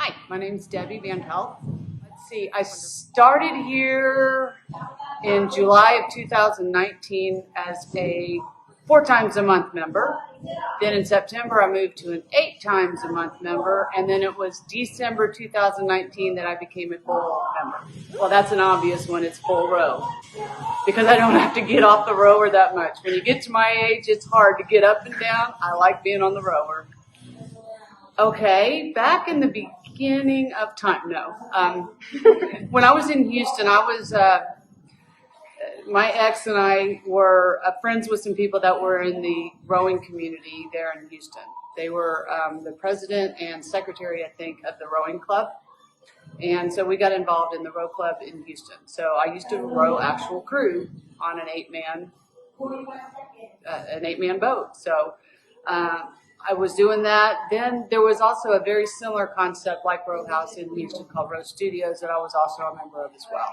Hi, my name is Debbie January. Let's see, I started here in July of 2019 as a 4 times a month member. Then in September, I moved to an 8 times a month member, and then it was December 2019 that I became a full member. Well, that's an obvious one. It's full row because I don't have to get off the rower that much. When you get to my age, it's hard to get up and down. I like being on the rower. Okay, back in the beginning of time, no. When I was in Houston, my ex and I were friends with some people that were in the rowing community there in Houston. They were the president and secretary, I think, of the rowing club. And so we got involved in the row club in Houston. So I used to row actual crew on an eight-man boat. So I was doing that. Then there was also a very similar concept like Row House in Houston called Row Studios that I was also a member of as well.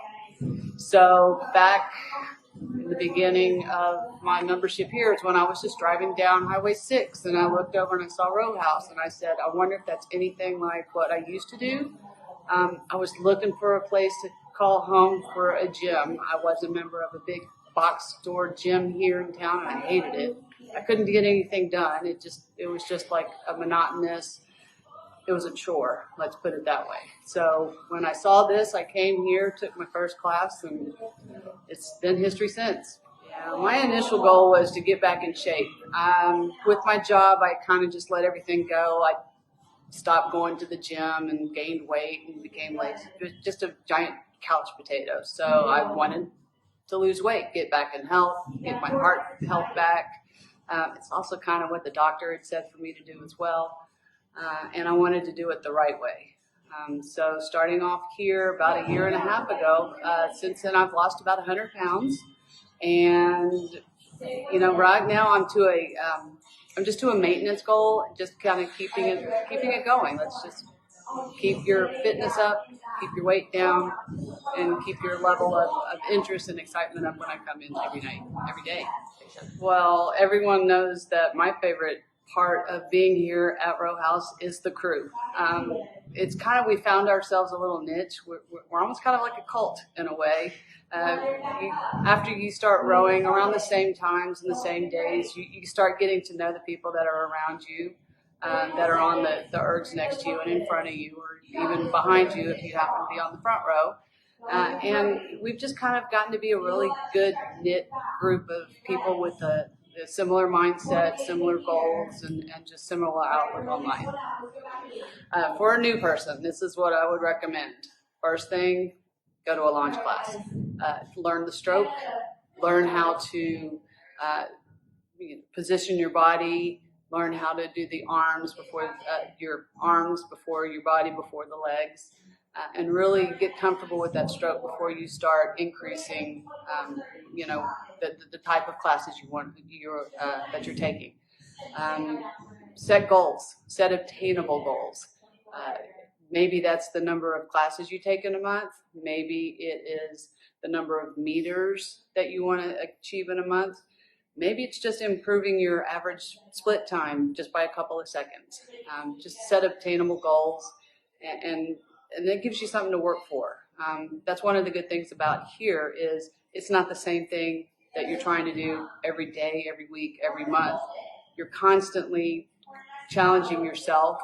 So back in the beginning of my membership here is when I was just driving down Highway 6 and I looked over and I saw Row House and I said, I wonder if that's anything like what I used to do. I was looking for a place to call home for a gym. I was a member of a big box store gym here in town and I hated it. I couldn't get anything done. It was just like a monotonous, it was a chore, let's put it that way. So when I saw this, I came here, took my first class, and it's been history since. Yeah, my initial goal was to get back in shape. With my job, I kind of just let everything go. I stopped going to the gym and gained weight and became lazy. It was just a giant couch potato. So I wanted to lose weight, get back in health, get my heart health back. It's also kind of what the doctor had said for me to do as well. And I wanted to do it the right way. So starting off here about a year and a half ago, since then I've lost about 100 pounds. And, right now I'm just to a maintenance goal, just kind of keeping it going. Let's just keep your fitness up, keep your weight down, and keep your level of interest and excitement up when I come in every day. Well, everyone knows that my favorite part of being here at Row House is the crew. It's kind of, we found ourselves a little niche. We're almost kind of like a cult in a way. After you start rowing around the same times and the same days, you start getting to know the people that are around you, that are on the ergs next to you and in front of you, or even behind you if you happen to be on the front row. And we've just kind of gotten to be a really good knit group of people with a similar mindset, similar goals, and just similar outlook on life. For a new person, this is what I would recommend. First thing, go to a launch class. Learn the stroke, learn how to position your body, learn how to do the arms before your body, before the legs. And really get comfortable with that stroke before you start increasing, the type of classes that you're taking. Set goals, set attainable goals. Maybe that's the number of classes you take in a month. Maybe it is the number of meters that you want to achieve in a month. Maybe it's just improving your average split time just by a couple of seconds. Just set obtainable goals and it gives you something to work for. That's one of the good things about here is it's not the same thing that you're trying to do every day, every week, every month. You're constantly challenging yourself.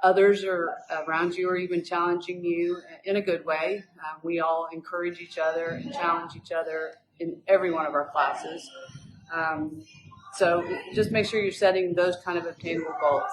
Others are around you are even challenging you in a good way. We all encourage each other and challenge each other in every one of our classes. So just make sure you're setting those kind of obtainable goals.